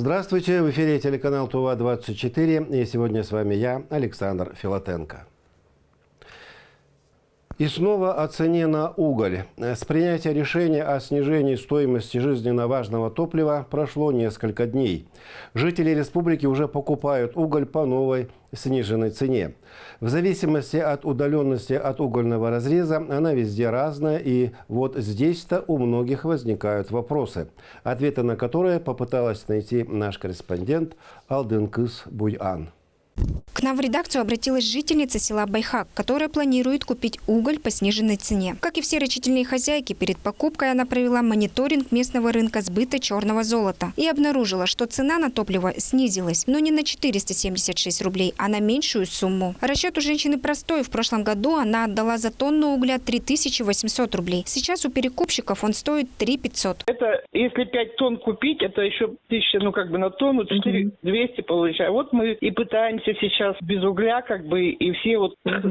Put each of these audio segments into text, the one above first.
Здравствуйте, в эфире телеканал ТУВА-24, и сегодня с вами я, Александр Филатенко. И снова о цене на уголь. С принятия решения о снижении стоимости жизненно важного топлива прошло несколько дней. Жители республики уже покупают уголь по новой сниженной цене. В зависимости от удаленности от угольного разреза она везде разная, и вот здесь-то у многих возникают вопросы, ответы на которые попыталась найти наш корреспондент Алдынкыз Буян. К нам в редакцию обратилась жительница села Байхак, которая планирует купить уголь по сниженной цене. Как и все рачительные хозяйки, перед покупкой она провела мониторинг местного рынка сбыта черного золота и обнаружила, что цена на топливо снизилась, но не на 476 рублей, а на меньшую сумму. Расчет у женщины простой. В прошлом году она отдала за тонну угля 3800 рублей. Сейчас у перекупщиков он стоит 3500. Это если 5 тонн купить, это еще 1000, на тонну, 4200 получается. Вот мы и пытаемся сейчас без угля, и все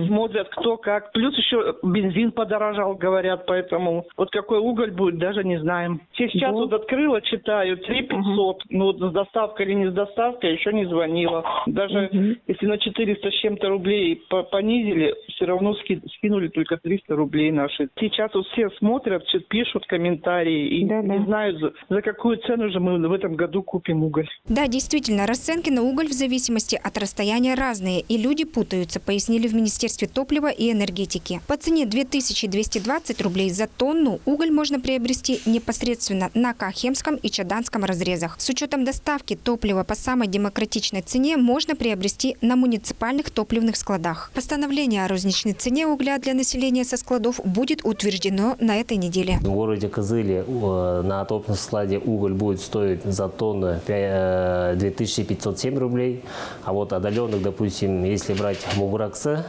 смотрят, кто как. Плюс еще бензин подорожал, говорят, поэтому какой уголь будет, даже не знаем. Сейчас открыла, читаю, 3500. Но с доставкой или не с доставкой еще не звонила. Даже если на 400 с чем-то рублей понизили, все равно скинули только 300 рублей наши. Сейчас все смотрят, пишут комментарии и не знают, за какую цену же мы в этом году купим уголь. Да, действительно, расценки на уголь в зависимости от расстояния разные, и люди путаются, пояснили в Министерстве топлива и энергетики. По цене 2220 рублей за тонну уголь можно приобрести непосредственно на Кахемском и Чаданском разрезах. С учетом доставки топлива по самой демократичной цене можно приобрести на муниципальных топливных складах. Постановление о розничной цене угля для населения со складов будет утверждено на этой неделе. В городе Кызыле на топливном складе уголь будет стоить за тонну 2507 рублей, а вот отдаленных, допустим, если брать Мубраксы,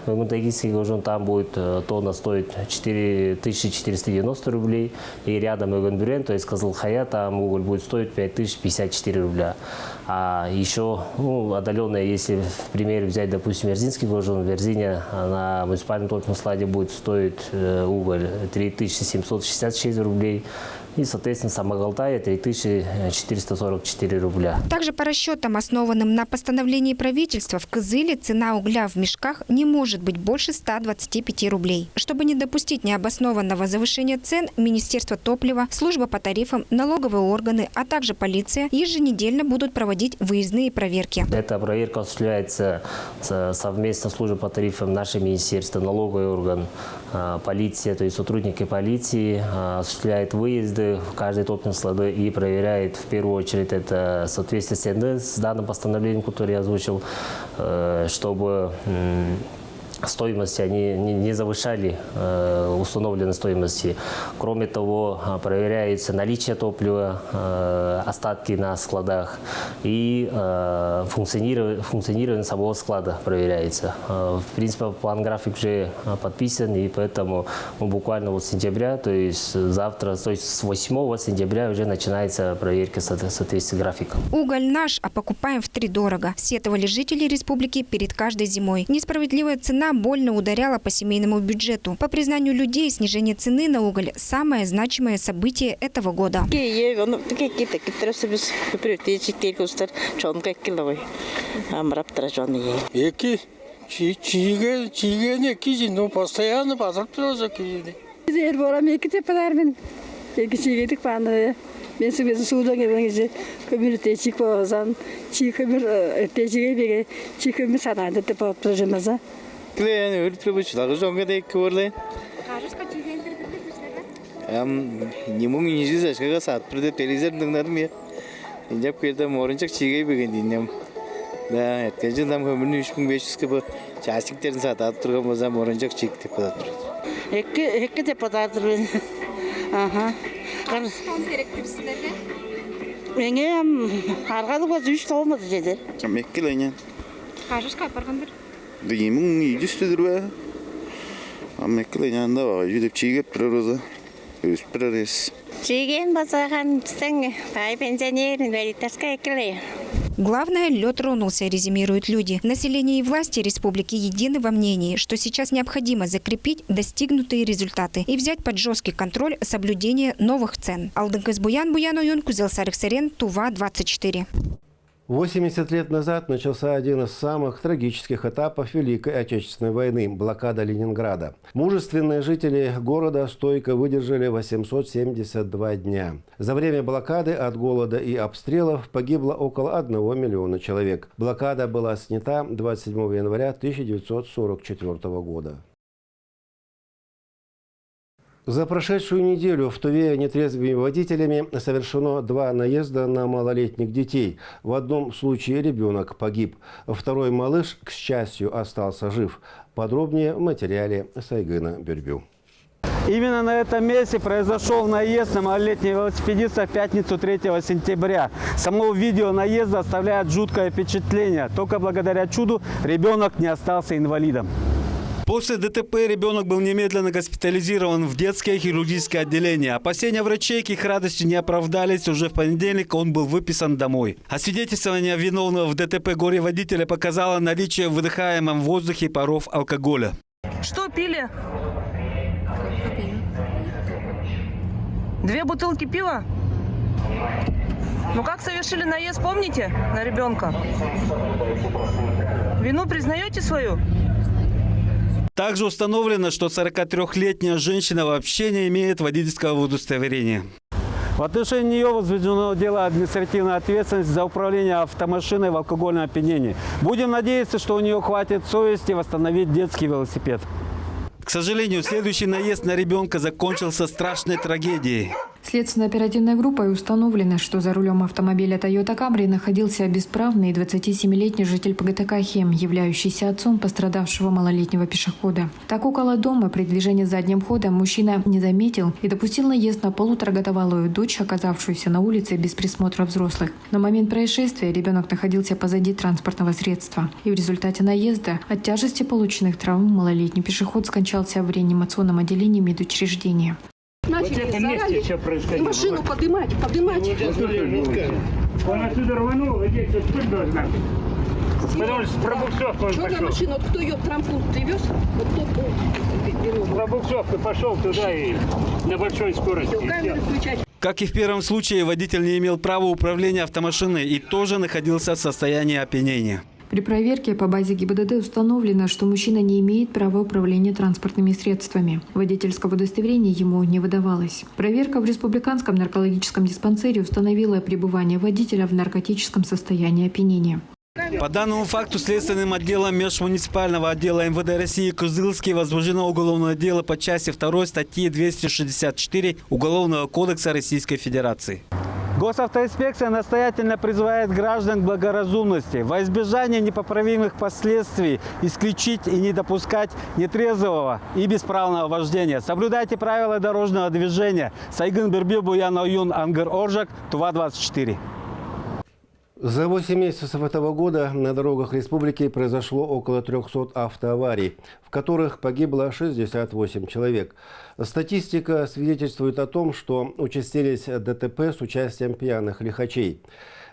там будет тонна стоить 4490 рублей, и рядом Эгенбюрен, то есть Кызылхая, там уголь будет стоить 5054 рубля. А еще отдаленные, если в примере взять, допустим, Верзинский горжон, в Верзине на муниципальном топливном складе будет стоить уголь 3766 рублей. И, соответственно, Самогалтая 3444 рубля. Также по расчетам, основанным на постановлении правительства, в Кызыле цена угля в мешках не может быть больше 125 рублей. Чтобы не допустить необоснованного завышения цен, Министерство топлива, служба по тарифам, налоговые органы, а также полиция еженедельно будут проводить выездные проверки. Эта проверка осуществляется совместно с службой по тарифам, наше министерство, налоговый орган, полиция, то есть сотрудники полиции осуществляют выезды в каждый топливный склад и проверяет в первую очередь это соответствие с данным постановлением, которое я озвучил, чтобы стоимости они не завышали установленной стоимости. Кроме того, проверяется наличие топлива, остатки на складах и функционирование самого склада проверяется. В принципе, план график уже подписан, и поэтому мы буквально с сентября, то есть завтра, то есть с 8 сентября уже начинается проверка соответствия графика. Уголь наш, а покупаем втридорого. Сетовали жители республики перед каждой зимой. Несправедливая цена больно ударяла по семейному бюджету. По признанию людей, снижение цены на уголь – самое значимое событие этого года. Ben sıkıntı sudan gelince kömür teçik bozan, çiğ kömür teçiğe bir çiğ kömür satandı te patlıcımıza. Klen öyle bir şeyler zonga da kıvırlı. Кажется, какие не могу не жить, как сад, придет телевизор догнать меня. Я когда моринчик чиgai begini. Да, это же нам kömürün 3500 gibi çastiklerin satat turgamıza morincik çikti padatır. Hekke de padatır. Aha. Menge hargalı var 3 olmadı dedi. Mekkilenya. Кажешь, как баргандар? Димун идистедир ба. Mekkilenya da var. Yüdüp çiğip proza. Üstprores. Çiğgen bazahan sen pay пенсионерин веритаска экеле. Главное, лед тронулся, резюмируют люди. Население и власти республики едины во мнении, что сейчас необходимо закрепить достигнутые результаты и взять под жесткий контроль соблюдение новых цен. Алдынкыз Буян, Буян Оюн, Кузел Сарых Сарен, ТУВА-24. 80 лет назад начался один из самых трагических этапов Великой Отечественной войны – блокада Ленинграда. Мужественные жители города стойко выдержали 872 дня. За время блокады от голода и обстрелов погибло около 1 миллиона человек. Блокада была снята 27 января 1944 года. За прошедшую неделю в Туве нетрезвыми водителями совершено 2 наезда на малолетних детей. В одном случае ребенок погиб. Второй малыш, к счастью, остался жив. Подробнее в материале Сайгына Бюрбю. Именно на этом месте произошел наезд на малолетнего велосипедиста в пятницу 3 сентября. Само видео наезда оставляет жуткое впечатление. Только благодаря чуду ребенок не остался инвалидом. После ДТП ребенок был немедленно госпитализирован в детское хирургическое отделение. Опасения врачей к их радости не оправдались. Уже в понедельник он был выписан домой. Освидетельствование виновного в ДТП горе-водителя показало наличие в выдыхаемом воздухе паров алкоголя. Что пили? 2 бутылки пива? Ну как совершили наезд, помните, на ребенка? Вину признаете свою? Также установлено, что 43-летняя женщина вообще не имеет водительского удостоверения. В отношении нее возведено дело административной ответственности за управление автомашиной в алкогольном опьянении. Будем надеяться, что у нее хватит совести восстановить детский велосипед. К сожалению, следующий наезд на ребенка закончился страшной трагедией. Следственно-оперативной группой установлено, что за рулем автомобиля Toyota Camry находился бесправный 27-летний житель ПГТ Хем, являющийся отцом пострадавшего малолетнего пешехода. Так, около дома при движении задним ходом мужчина не заметил и допустил наезд на 1,5-годовалую дочь, оказавшуюся на улице без присмотра взрослых. На момент происшествия ребенок находился позади транспортного средства. И в результате наезда от тяжести полученных травм малолетний пешеход скончался в реанимационном отделении медучреждения. Начали в этом месте все происходило. Машину поднимать. Он отсюда рванул, а здесь вот тут должна быть. Потому что пробуксовка он пошел. Машину, кто ее в травмпункт привез? Вот тот пробуксовка пошел туда и на большой скорости. Как и в первом случае, водитель не имел права управления автомашиной и тоже находился в состоянии опьянения. При проверке по базе ГИБДД установлено, что мужчина не имеет права управления транспортными средствами. Водительского удостоверения ему не выдавалось. Проверка в Республиканском наркологическом диспансере установила пребывание водителя в наркотическом состоянии опьянения. По данному факту следственным отделом межмуниципального отдела МВД России Кызылский возбуждено уголовное дело по части 2 статьи 264 Уголовного кодекса Российской Федерации. Госавтоинспекция настоятельно призывает граждан к благоразумности. Во избежание непоправимых последствий исключить и не допускать нетрезвого и бесправного вождения. Соблюдайте правила дорожного движения. Сайгын Бюрбю, Буян Оюн, Ангар Оржак, Тува-24. За 8 месяцев этого года на дорогах республики произошло около 300 автоаварий, в которых погибло 68 человек. Статистика свидетельствует о том, что участились ДТП с участием пьяных лихачей.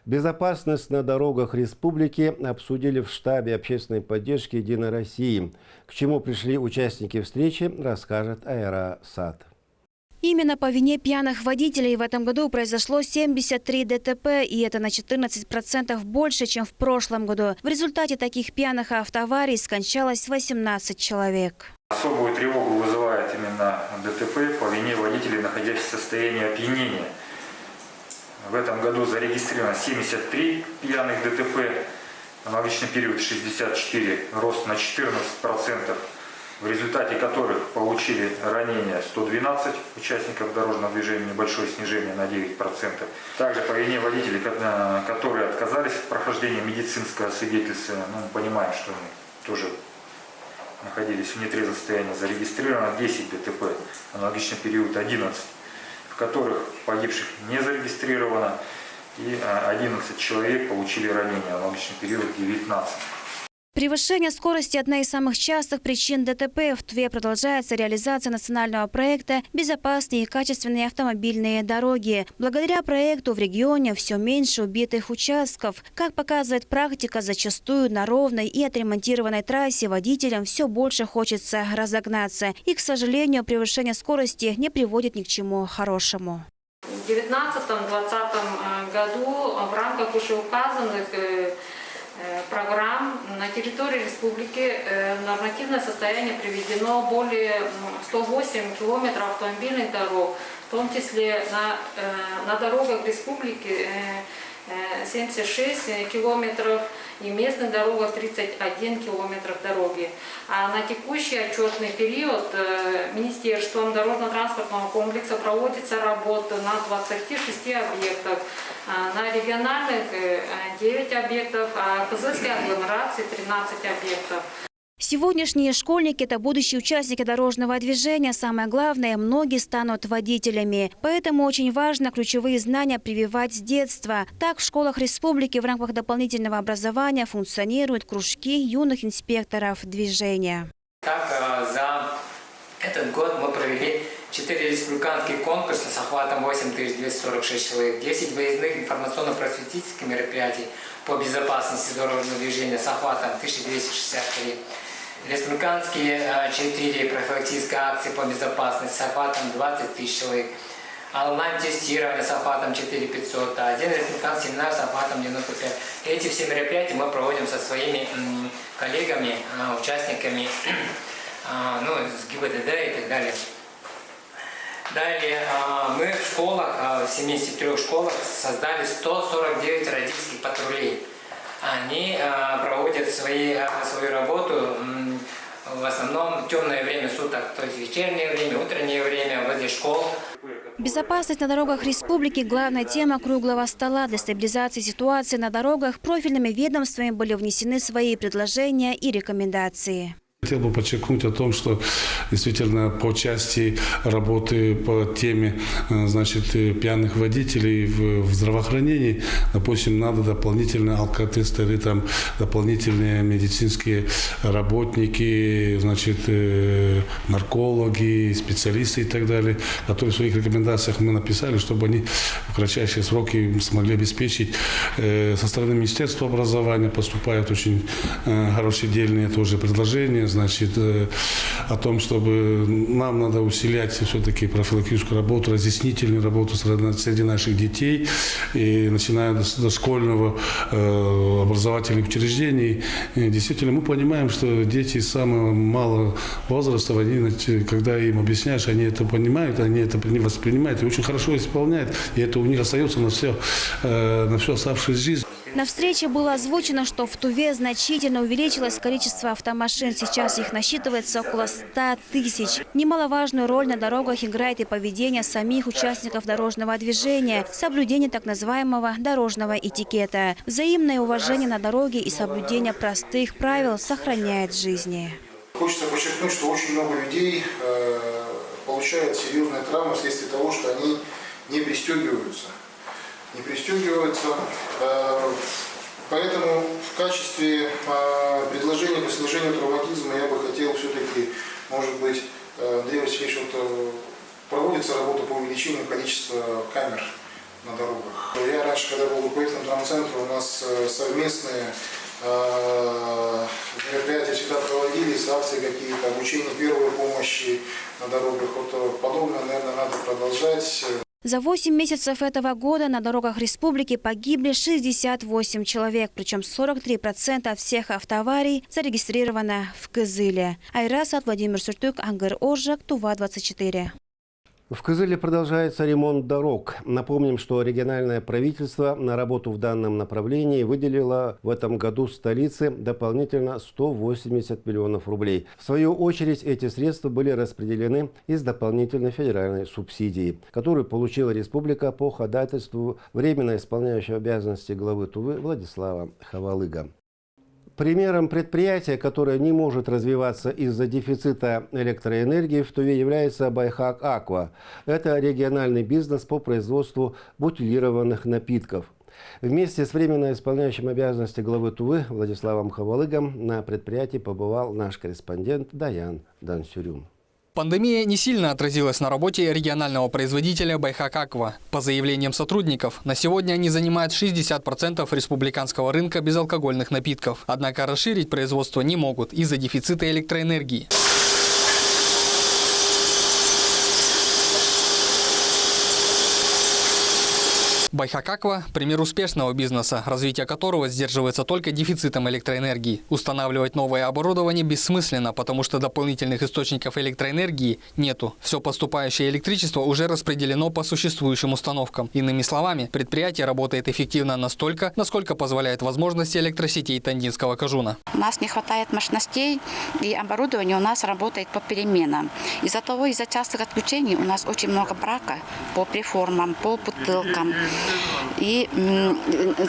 Безопасность на дорогах республики обсудили в штабе общественной поддержки «Единой России». К чему пришли участники встречи, расскажет Айра Сад. Именно по вине пьяных водителей в этом году произошло 73 ДТП, и это на 14% больше, чем в прошлом году. В результате таких пьяных автоаварий скончалось 18 человек. Особую тревогу вызывает именно ДТП по вине водителей, находящихся в состоянии опьянения. В этом году зарегистрировано 73 пьяных ДТП, аналогичный период 64, рост на 14%. В результате которых получили ранения 112 участников дорожного движения, небольшое снижение на 9%. Также по вине водителей, которые отказались от прохождения медицинского свидетельства, мы понимаем, что они тоже находились в нетрезвом состоянии, зарегистрировано 10 ДТП, аналогичный период 11, в которых погибших не зарегистрировано, и 11 человек получили ранения, аналогичный период 19. Превышение скорости – одна из самых частых причин ДТП. В Туве продолжается реализация национального проекта «Безопасные и качественные автомобильные дороги». Благодаря проекту в регионе все меньше убитых участков. Как показывает практика, зачастую на ровной и отремонтированной трассе водителям все больше хочется разогнаться. И, к сожалению, превышение скорости не приводит ни к чему хорошему. 2019-2020 году в рамках вышеуказанных программ на территории республики в нормативное состояние приведено более 108 километров автомобильных дорог, в том числе на дорогах республики 76 километров и местных дорогах 31 километр дороги. А на текущий отчетный период Министерством дорожно-транспортного комплекса проводится работа на 26 объектах, на региональных 9 объектов, а в Кызыльской агломерации 13 объектов. Сегодняшние школьники – это будущие участники дорожного движения. Самое главное – многие станут водителями. Поэтому очень важно ключевые знания прививать с детства. Так, в школах республики в рамках дополнительного образования функционируют кружки юных инспекторов движения. Так, за этот год мы провели 4 республиканских конкурса с охватом 8246 человек, 10 выездных информационно-просветительских мероприятий по безопасности дорожного движения с охватом 1263. Республиканские 4 профилактические акции по безопасности с охватом 20 тысяч человек. Онлайн-тестирование с охватом 4500, а один республиканский семинар с охватом 95. Эти все мероприятия мы проводим со своими коллегами, участниками, с ГИБДД и так далее. Далее мы в школах, в 73 школах создали 149 родительских патрулей. Они проводят свою работу в основном в темное время суток, то есть вечернее время, утреннее время возле школ. Безопасность на дорогах республики – главная тема круглого стола. Для стабилизации ситуации на дорогах профильными ведомствами были внесены свои предложения и рекомендации. Хотел бы подчеркнуть о том, что действительно по части работы по теме пьяных водителей в здравоохранении, допустим, надо дополнительные алкотесты или там дополнительные медицинские работники, наркологи, специалисты и так далее, которые в своих рекомендациях мы написали, чтобы они в кратчайшие сроки смогли обеспечить. Со стороны Министерства образования поступают очень хорошие дельные тоже предложения, о том, чтобы нам надо усилять все-таки профилактическую работу, разъяснительную работу среди наших детей, и начиная с дошкольного образовательных учреждений. И действительно, мы понимаем, что дети с самого малого возраста, когда им объясняешь, они это понимают, они это воспринимают и очень хорошо исполняют, и это у них остается на всю оставшуюся жизнь. На встрече было озвучено, что в Туве значительно увеличилось количество автомашин. Сейчас их насчитывается около 100 тысяч. Немаловажную роль на дорогах играет и поведение самих участников дорожного движения, соблюдение так называемого дорожного этикета. Взаимное уважение на дороге и соблюдение простых правил сохраняет жизни. Хочется подчеркнуть, что очень много людей получают серьезные травмы вследствие того, что они не пристегиваются. Поэтому в качестве предложения по снижению травматизма я бы хотел все-таки, может быть, Андрей Васильевич, проводится работа по увеличению количества камер на дорогах. Я раньше, когда был руководителем травмцентра, у нас совместные мероприятия всегда проводились, акции какие-то, обучение первой помощи на дорогах. Подобное, наверное, надо продолжать. За 8 месяцев этого года на дорогах республики погибли 68 человек, причем 43% от всех автоаварий зарегистрировано в Кызыле. Айрасат, Владимир Суртюк, Ангар Ожак, Тува-24. В Кызыле продолжается ремонт дорог. Напомним, что региональное правительство на работу в данном направлении выделило в этом году столице дополнительно 180 миллионов рублей. В свою очередь, эти средства были распределены из дополнительной федеральной субсидии, которую получила республика по ходатайству временно исполняющего обязанности главы Тувы Владислава Хавалыга. Примером предприятия, которое не может развиваться из-за дефицита электроэнергии в Туве, является Байхак Аква. Это региональный бизнес по производству бутилированных напитков. Вместе с временно исполняющим обязанности главы Тувы Владиславом Хавалыгом на предприятии побывал наш корреспондент Даян Дансюрюн. Пандемия не сильно отразилась на работе регионального производителя Байхак Аква. По заявлениям сотрудников, на сегодня они занимают 60% республиканского рынка безалкогольных напитков. Однако расширить производство не могут из-за дефицита электроэнергии. Байхак-Аква – пример успешного бизнеса, развитие которого сдерживается только дефицитом электроэнергии. Устанавливать новое оборудование бессмысленно, потому что дополнительных источников электроэнергии нету. Все поступающее электричество уже распределено по существующим установкам. Иными словами, предприятие работает эффективно настолько, насколько позволяет возможности электросетей Тандинского Кожуна. У нас не хватает мощностей, и оборудование у нас работает по переменам. Из-за частых отключений у нас очень много брака по преформам, по бутылкам. И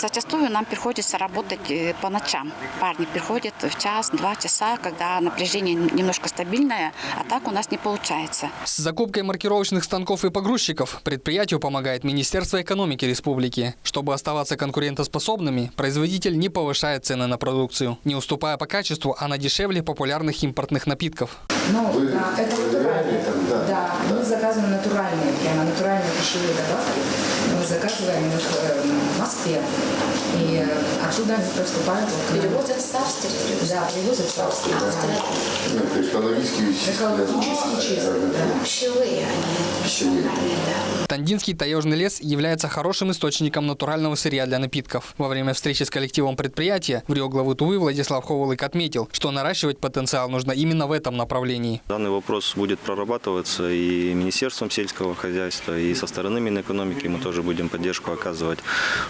зачастую нам приходится работать по ночам. Парни приходят в час-два часа, когда напряжение немножко стабильное, а так у нас не получается. С закупкой маркировочных станков и погрузчиков предприятию помогает Министерство экономики республики. Чтобы оставаться конкурентоспособными, производитель не повышает цены на продукцию. Не уступая по качеству, она дешевле популярных импортных напитков. Это натуральные. Да, мы заказываем натуральные, прямо натуральные пищевые добавки. Мы заказываем их в Москве. И оттуда они поступают. Перевозят с Австрии? Да, перевозят с Австрии. То есть экологически чистые. Пищевые они. Тандинский таежный лес является хорошим источником натурального сырья для напитков. Во время встречи с коллективом предприятия в Рио главы Тувы Владислав Ховылык отметил, что наращивать потенциал нужно именно в этом направлении. Данный вопрос будет прорабатываться и Министерством сельского хозяйства, и со стороны Минэкономики мы тоже будем поддержку оказывать,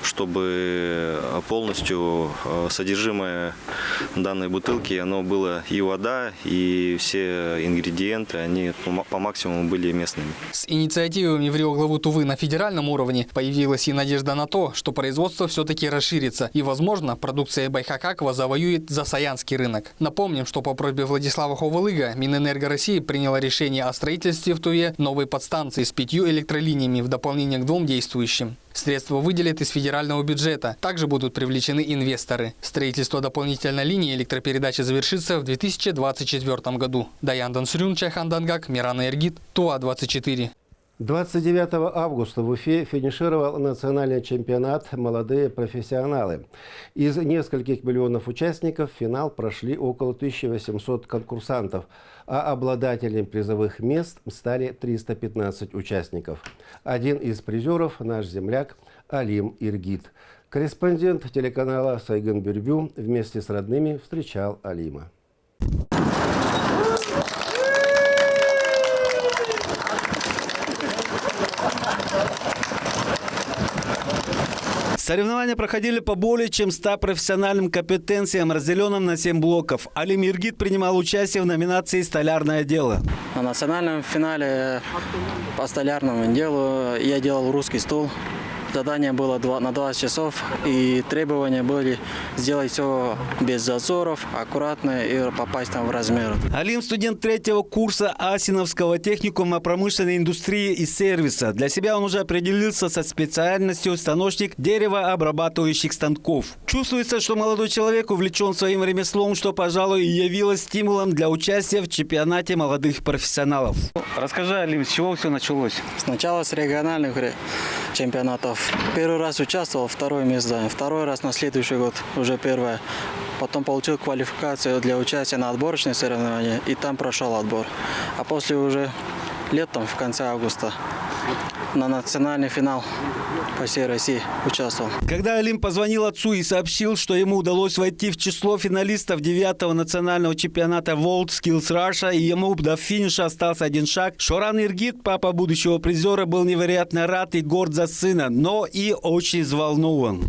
чтобы полностью содержимое данной бутылки, оно было и вода, и все ингредиенты, они по максимуму были местными. С инициативами в Рио главу Тувы на федеральном уровне появилась и надежда на то, что производство все-таки расширится и, возможно, продукция Байхак-Аква завоюет засаянский рынок. Напомним, что по просьбе Владислава Ховылыга Минэнерго России приняло решение о строительстве в Туве новой подстанции с 5 электролиниями в дополнение к 2 действующим. Средства выделят из федерального бюджета. Также будут привлечены инвесторы. Строительство дополнительной линии электропередачи завершится в 2024 году. Даян Дансрюн, Чайхан Дангак, Мирана Эргит, Туа-24. 29 августа в Уфе финишировал национальный чемпионат «Молодые профессионалы». Из нескольких миллионов участников в финал прошли около 1800 конкурсантов, а обладателями призовых мест стали 315 участников. Один из призеров – наш земляк Алим Иргит. Корреспондент телеканала Сайгын Бюрбю вместе с родными встречал Алима. Соревнования проходили по более чем 100 профессиональным компетенциям, разделенным на 7 блоков. Алим Иргит принимал участие в номинации «Столярное дело». На национальном финале по столярному делу я делал русский стол. Задание было на 20 часов, и требования были сделать все без зазоров, аккуратно и попасть там в размер. Алим – студент 3-го курса Асиновского техникума промышленной индустрии и сервиса. Для себя он уже определился со специальностью станочник деревообрабатывающих станков. Чувствуется, что молодой человек увлечен своим ремеслом, что, пожалуй, и явилось стимулом для участия в чемпионате молодых профессионалов. Расскажи, Алим, с чего все началось? Сначала с региональных чемпионатов. Первый раз участвовал, 2-е место. 2-й раз на следующий год, уже 1-е. Потом получил квалификацию для участия на отборочные соревнования, и там прошел отбор. А после уже летом, в конце августа, на национальный финал по всей России участвовал. Когда Алим позвонил отцу и сообщил, что ему удалось войти в число финалистов 9-го национального чемпионата World Skills Russia, и ему до финиша остался 1 шаг, Шоран Иргит, папа будущего призера, был невероятно рад и горд за сына, но и очень взволнован.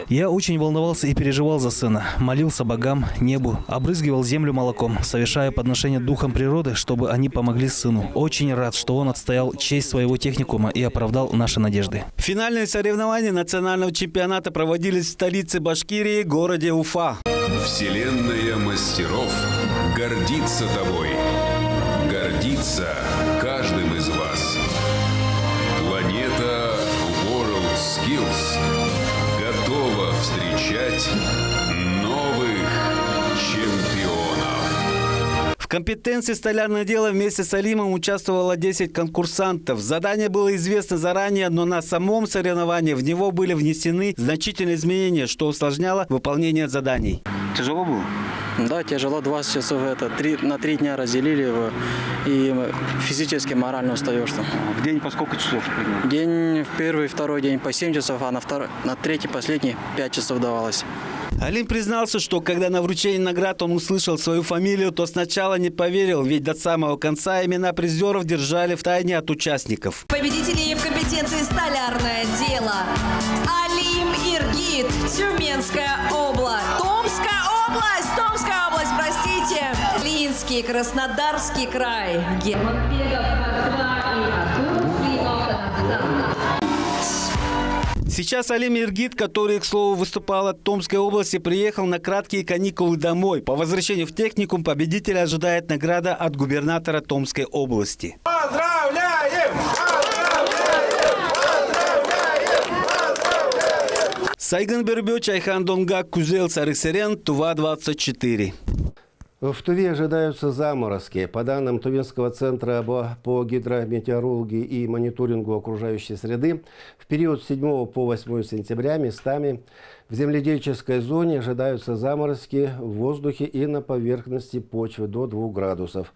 Я очень волновался и переживал за сына. Молился богам, небу, обрызгивал землю молоком, совершая подношение духам природы, чтобы они помогли сыну. Очень рад, что он отстоял честь своего техникума и оправдал наши надежды. Финальные соревнования национального чемпионата проводились в столице Башкирии, городе Уфа. Вселенная мастеров гордится тобой. Гордится каждым из вас. Планета World Skills готова встречать новых чемпионов. В компетенции «Столярное дело» вместе с Алимом участвовало 10 конкурсантов. Задание было известно заранее, но на самом соревновании в него были внесены значительные изменения, что усложняло выполнение заданий. Тяжело было? Да, тяжело, 20 часов на 3 дня разделили его, и физически, морально устаешь. В день по сколько часов? День, первый, второй день по 7 часов, а на третий, последний 5 часов давалось. Алим признался, что когда на вручении наград он услышал свою фамилию, то сначала не поверил, ведь до самого конца имена призеров держали в тайне от участников. Победители в компетенции «Столярное дело». Алим Иргид, Тюменская область. Томская область, простите. Линский, Краснодарский край. Сейчас Алим Иргид, который, к слову, выступал от Томской области, приехал на краткие каникулы домой. По возвращению в техникум победителя ожидает награда от губернатора Томской области. Поздравляем! Сайган Бербёч, Айхан Донгак, Кузел, Сарыксерен, Тува-24. В Туве ожидаются заморозки. По данным Тувинского центра по гидрометеорологии и мониторингу окружающей среды, в период с 7 по 8 сентября местами в земледельческой зоне ожидаются заморозки в воздухе и на поверхности почвы до 2 градусов.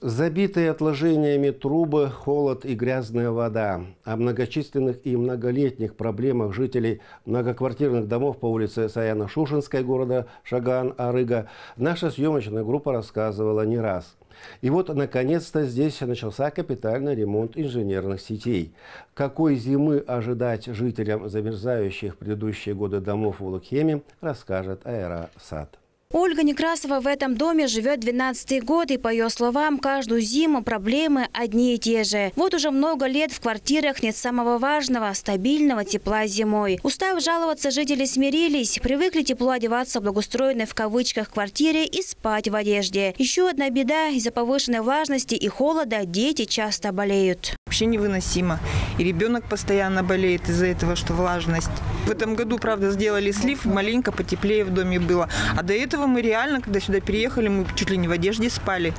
Забитые отложениями трубы, холод и грязная вода. О многочисленных и многолетних проблемах жителей многоквартирных домов по улице Саяно-Шушенской города Шаган-Арыга наша съемочная группа рассказывала не раз. И вот, наконец-то, здесь начался капитальный ремонт инженерных сетей. Какой зимы ожидать жителям замерзающих в предыдущие годы домов в Улугхеме, расскажет Айра Сад. Ольга Некрасова в этом доме живет 12-й год, и, по ее словам, каждую зиму проблемы одни и те же. Вот уже много лет в квартирах нет самого важного – стабильного тепла зимой. Устав жаловаться, жители смирились, привыкли тепло одеваться в благоустроенной в кавычках квартире и спать в одежде. Еще одна беда – из-за повышенной влажности и холода дети часто болеют. Вообще невыносимо. И ребенок постоянно болеет из-за этого, что влажность. В этом году, правда, сделали слив, маленько потеплее в доме было. А до этого мы реально, когда сюда переехали, мы чуть ли не в одежде спали.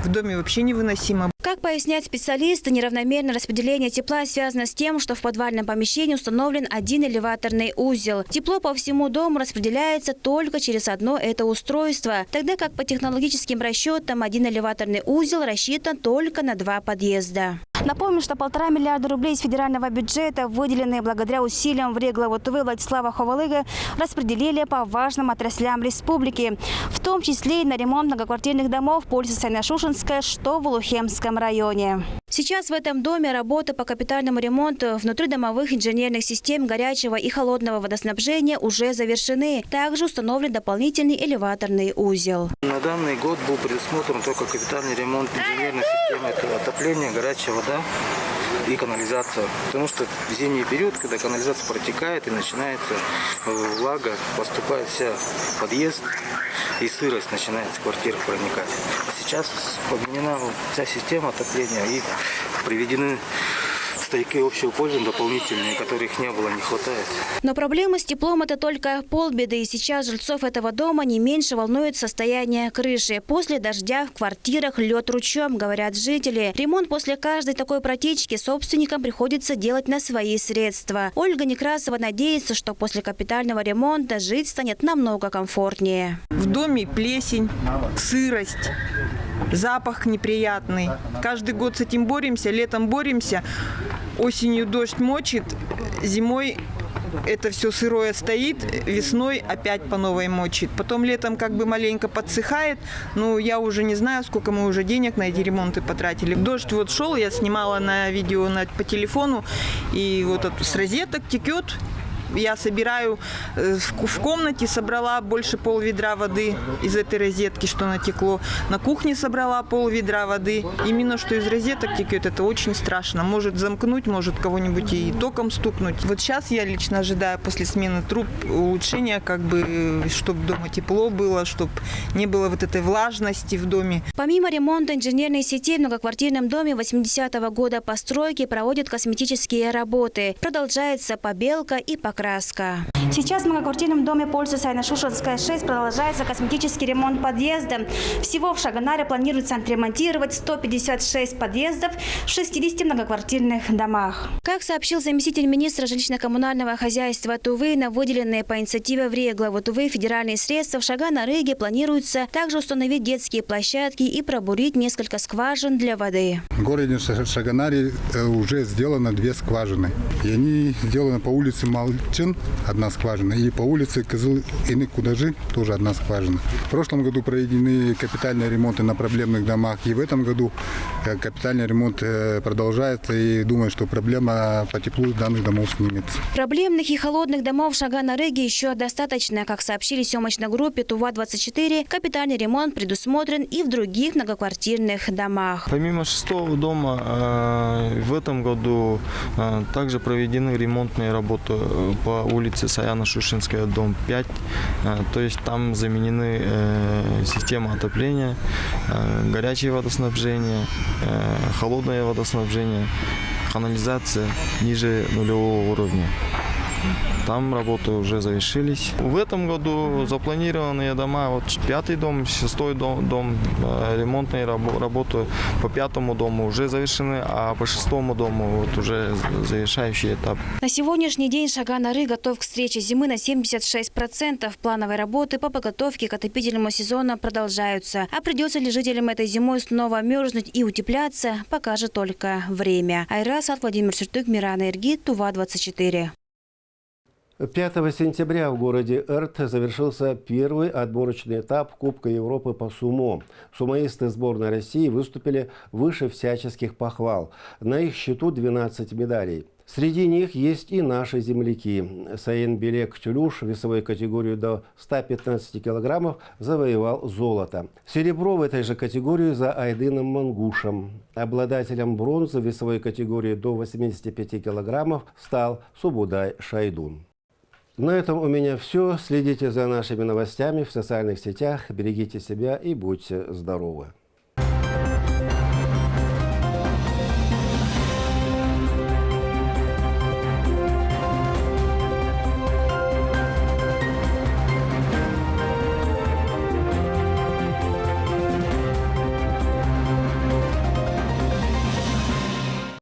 В доме вообще невыносимо. Как поясняют специалисты, неравномерное распределение тепла связано с тем, что в подвальном помещении установлен один элеваторный узел. Тепло по всему дому распределяется только через одно это устройство, тогда как по технологическим расчетам один элеваторный узел рассчитан только на 2 подъезда. Напомню, что 1,5 миллиарда рублей из федерального бюджета, выделенные благодаря усилиям в главы Тувы Владислава Ховалыга, распределили по важным отраслям республики, в том числе и на ремонт многоквартирных домов по улице Саяно-Шушенская, что в Улухемском районе. Сейчас в этом доме работы по капитальному ремонту внутридомовых инженерных систем горячего и холодного водоснабжения уже завершены. Также установлен дополнительный элеваторный узел. На данный год был предусмотрен только капитальный ремонт инженерной системы. Это отопление, горячая вода и канализация. Потому что в зимний период, когда канализация протекает и начинается влага, поступает вся в подъезд и сырость начинает с квартиры проникать. Сейчас поменена вся система отопления и приведены стояки общего пользования дополнительные, которых не было, не хватает. Но проблема с теплом – это только полбеды. И сейчас жильцов этого дома не меньше волнует состояние крыши. После дождя в квартирах лед ручьем, говорят жители. Ремонт после каждой такой протечки собственникам приходится делать на свои средства. Ольга Некрасова надеется, что после капитального ремонта жить станет намного комфортнее. В доме плесень, сырость. Запах неприятный. Каждый год с этим боремся, летом боремся. Осенью дождь мочит, зимой это все сырое стоит, весной опять по новой мочит. Потом летом как бы маленько подсыхает. Ну, я уже не знаю, сколько мы уже денег на эти ремонты потратили. Дождь вот шел, я снимала на видео по телефону. И вот с розеток текет. Я собираю, в комнате собрала больше пол-ведра воды из этой розетки, что натекло. На кухне собрала пол-ведра воды. Именно что из розеток текет, это очень страшно. Может замкнуть, может кого-нибудь и током стукнуть. Вот сейчас я лично ожидаю после смены труб улучшения, чтобы дома тепло было, чтобы не было вот этой влажности в доме. Помимо ремонта инженерной сети в многоквартирном доме 80-го года постройки проводят косметические работы. Продолжается побелка и покраска краска. Сейчас в многоквартирном доме по улице Сайно-Шушенская, 6 продолжается косметический ремонт подъезда. Всего в Шагонаре планируется отремонтировать 156 подъездов в 60 многоквартирных домах. Как сообщил заместитель министра жилищно-коммунального хозяйства Тувы, на выделенные по инициативе Вреглова Тувы федеральные средства в Шагана-Рыге планируется также установить детские площадки и пробурить несколько скважин для воды. В городе Шаганаре уже сделано 2 скважины. И они сделаны по улице Малчин, 1 скважина, и по улице Кызыл-Инык-Кудажи тоже 1 скважина. В прошлом году проведены капитальные ремонты на проблемных домах, и в этом году капитальный ремонт продолжается, и думаю, что проблема по теплу данных домов снимется. Проблемных и холодных домов в Шагана-Рыге еще достаточно. Как сообщили в съемочной группе Тува-24, капитальный ремонт предусмотрен и в других многоквартирных домах. Помимо 6-го дома, в этом году также проведены ремонтные работы по улице Саяно-Шушенская, дом 5. То есть там заменены система отопления, горячее водоснабжение, холодное водоснабжение, канализация ниже нулевого уровня. Там работы уже завершились. В этом году запланированные дома, вот 5-й дом, 6-й дом, ремонтные работы по 5-му дому уже завершены, а по 6-му дому вот уже завершающий этап. На сегодняшний день Шагана-Рыг готов к встрече зимы на 76%. Плановые работы по подготовке к отопительному сезону продолжаются. А придется ли жителям этой зимой снова мерзнуть и утепляться, покажет только время. Айра Асад, Владимир Сертук, Мирана Иргит, Тува-24. 5 сентября в городе Эрт завершился первый отборочный этап Кубка Европы по сумо. Сумоисты сборной России выступили выше всяческих похвал. На их счету 12 медалей. Среди них есть и наши земляки. Саенбелек Тюлюш в весовой категории до 115 килограммов завоевал золото. Серебро в этой же категории за Айдыном Мангушем. Обладателем бронзы в весовой категории до 85 килограммов стал Субудай Шайдун. На этом у меня все. Следите за нашими новостями в социальных сетях. Берегите себя и будьте здоровы.